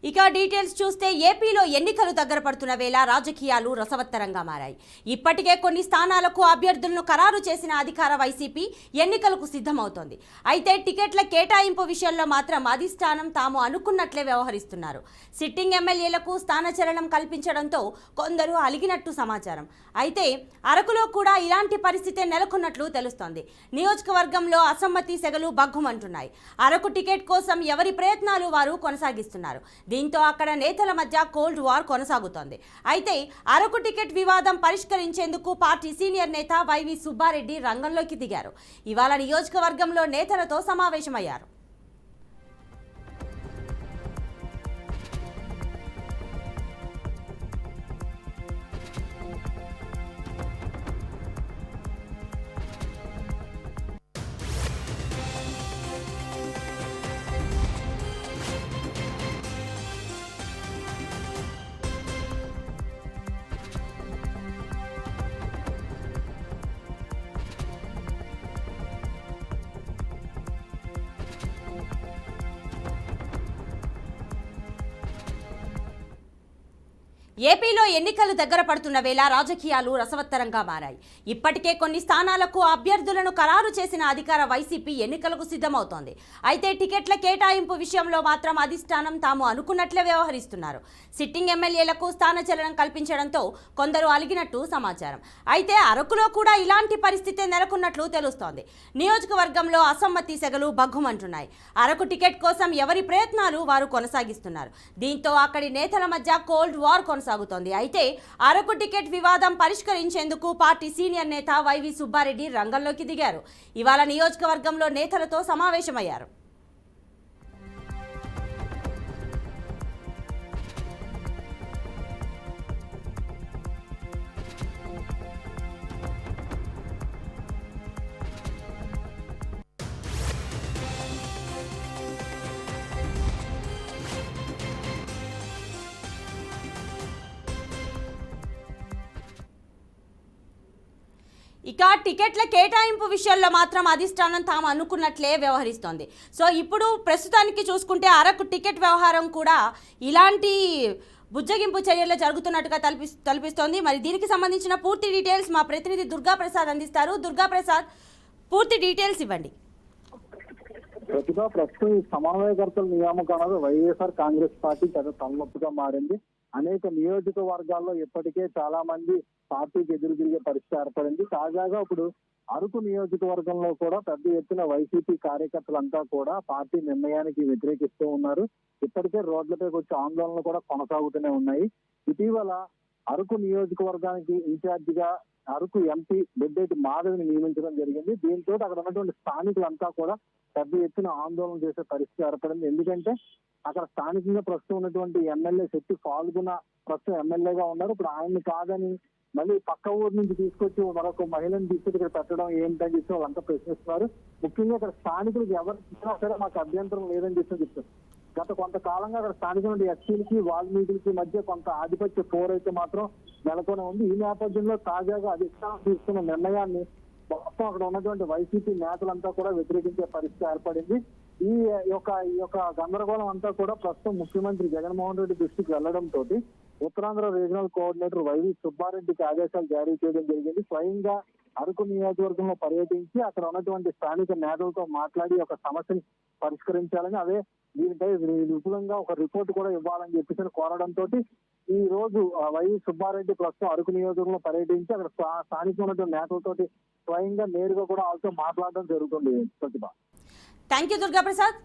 ఇక డీటెయిల్స్ చూస్తే ఏపీలో ఎన్నికలు దగ్గర పడుతున్న వేళ రాజకీయాలు రసవత్తరంగా మారాయి. ఇప్పటికే కొన్ని స్థానాలకు అభ్యర్థులను ఖరారు చేసిన అధికార వైసీపీ ఎన్నికలకు సిద్ధమవుతోంది. అయితే టికెట్ల కేటాయింపు విషయంలో మాత్రం అధిష్టానం తాము అనుకున్నట్లే వ్యవహరిస్తున్నారు. సిట్టింగ్ ఎమ్మెల్యేలకు స్థానచలనం కల్పించడంతో కొందరు అలిగినట్టు సమాచారం. అయితే అరకులో కూడా ఇలాంటి పరిస్థితే నెలకొన్నట్లు తెలుస్తోంది. నియోజకవర్గంలో అసమ్మతి సెగలు బగ్గుమంటున్నాయి. అరకు టికెట్ కోసం ఎవరి ప్రయత్నాలు వారు కొనసాగిస్తున్నారు. దీంతో అక్కడ నేతల మధ్య కోల్డ్ వార్ కొనసాగుతోంది. అయితే అరకు టికెట్ వివాదం పరిష్కరించేందుకు పార్టీ సీనియర్ నేత వైవి సుబ్బారెడ్డి రంగంలోకి దిగారు. ఇవాళ నియోజకవర్గంలో నేతలతో సమావేశమయ్యారు. ఏపీలో ఎన్నికలు దగ్గర పడుతున్న వేళ రాజకీయాలు రసవత్తరంగా మారాయి. ఇప్పటికే కొన్ని స్థానాలకు అభ్యర్థులను ఖరారు చేసిన అధికార వైసీపీ ఎన్నికలకు సిద్ధమవుతోంది. అయితే టికెట్ల కేటాయింపు విషయంలో మాత్రం అధిష్టానం తాము అనుకున్నట్లే వ్యవహరిస్తున్నారు. సిట్టింగ్ ఎమ్మెల్యేలకు స్థానచలనం కల్పించడంతో కొందరు అలిగినట్టు సమాచారం. అయితే అరకులో కూడా ఇలాంటి పరిస్థితే నెలకొన్నట్లు తెలుస్తోంది. నియోజకవర్గంలో అసమ్మతి సెగలు బగ్గుమంటున్నాయి. అరకు టికెట్ కోసం ఎవరి ప్రయత్నాలు వారు కొనసాగిస్తున్నారు. దీంతో అక్కడి నేతల మధ్య కోల్డ్ వార్ కొనసాగుతోంది. అయితే అరకు టికెట్ వివాదం పరిష్కరించేందుకు పార్టీ సీనియర్ నేత వైవి సుబ్బారెడ్డి రంగంలోకి దిగారు. ఇవాళ నియోజకవర్గంలో నేతలతో సమావేశమయ్యారు. ఇక టికెట్ల కేటాయింపు విషయంలో మాత్రం అధిష్టానం తాము అనుకున్నట్లే వ్యవహరిస్తోంది. సో ఇప్పుడు ప్రస్తుతానికి చూసుకుంటే అరకు టికెట్ వ్యవహారం కూడా ఇలాంటి బుజ్జగింపు చర్యలు జరుగుతున్నట్టుగా తలపిస్తోంది. మరి దీనికి సంబంధించిన పూర్తి డీటెయిల్స్ మా ప్రతినిధి దుర్గా ప్రసాద్ అందిస్తారు. దుర్గా ప్రసాద్, పూర్తి డీటెయిల్స్ ఇవ్వండి. ప్రస్తుతం ఈ సమన్వయకర్తల నియామకం అనేది వైఎస్ఆర్ కాంగ్రెస్ పార్టీ పెద్ద తలనొప్పిగా మారింది. అనేక నియోజకవర్గాల్లో ఇప్పటికే చాలా మంది పార్టీకి ఎదురు తిరిగే పరిస్థితి ఏర్పడింది. తాజాగా ఇప్పుడు అరకు నియోజకవర్గంలో కూడా పెద్ద ఎత్తున వైసీపీ కార్యకర్తలంతా కూడా పార్టీ నిర్ణయానికి వ్యతిరేకిస్తూ ఉన్నారు. ఇప్పటికే రోడ్లపైకి వచ్చే ఆందోళనలు కూడా కొనసాగుతూనే ఉన్నాయి. ఇటీవల అరకు నియోజకవర్గానికి ఇన్ఛార్జిగా అరకు ఎంపీ బొడ్డేటి మాధవిని నియమించడం జరిగింది. దీంతో అక్కడ ఉన్నటువంటి స్థానికులంతా కూడా పెద్ద ఎత్తున ఆందోళన చేసే పరిస్థితి ఏర్పడింది. ఎందుకంటే అక్కడ స్థానికంగా ప్రస్తుతం ఉన్నటువంటి ఎమ్మెల్యే శక్తి పాల్గొన్న ప్రస్తుతం ఎమ్మెల్యేగా ఉన్నారు. ఇప్పుడు ఆయన్ని కాదని మళ్ళీ పక్క ఊరు నుంచి తీసుకొచ్చి మరొక మహిళను తీసుకొచ్చి ఇక్కడ పెట్టడం ఏంటని చెప్పి వాళ్ళంతా ప్రశ్నిస్తున్నారు. ముఖ్యంగా ఇక్కడ స్థానికులకు ఎవరు ఇచ్చినా సరే మాకు అభ్యంతరం లేదని చెప్పి చెప్తారు. గత కొంతకాలంగా అక్కడ స్థానిక ఎస్సీలకి వాల్మీకులకి మధ్య కొంత ఆధిపత్య పోరైతే మాత్రం నెలకొని ఉంది. ఈ నేపథ్యంలో తాజాగా అధిష్టానం తీసుకున్న నిర్ణయాన్ని మొత్తం అక్కడ ఉన్నటువంటి వైసీపీ నేతలంతా కూడా వ్యతిరేకించే పరిస్థితి ఏర్పడింది. ఈ యొక్క గందరగోళం అంతా కూడా ప్రస్తుతం ముఖ్యమంత్రి జగన్మోహన్ రెడ్డి దృష్టికి వెళ్లడంతో ఉత్తరాంధ్ర రీజనల్ కోఆర్డినేటర్ వైవి సుబ్బారెడ్డికి ఆదేశాలు జారీ చేయడం జరిగింది. స్వయంగా అరకు నియోజకవర్గంలో పర్యటించి అక్కడ ఉన్నటువంటి స్థానిక నేతలతో మాట్లాడి ఒక సమస్యని పరిష్కరించాలని, అదే దీనిపై విపులంగా ఒక రిపోర్ట్ కూడా ఇవ్వాలని చెప్పేసి కోరడంతో ఈ రోజు వైవి సుబ్బారెడ్డి ప్రస్తుతం అరకు నియోజకవర్గంలో పర్యటించి అక్కడ స్థానిక ఉన్నటువంటి నేతలతోటి స్వయంగా నేరుగా కూడా వాళ్ళతో మాట్లాడడం జరుగుతుంది. ప్రతిభ. Thank you Durga Prasad.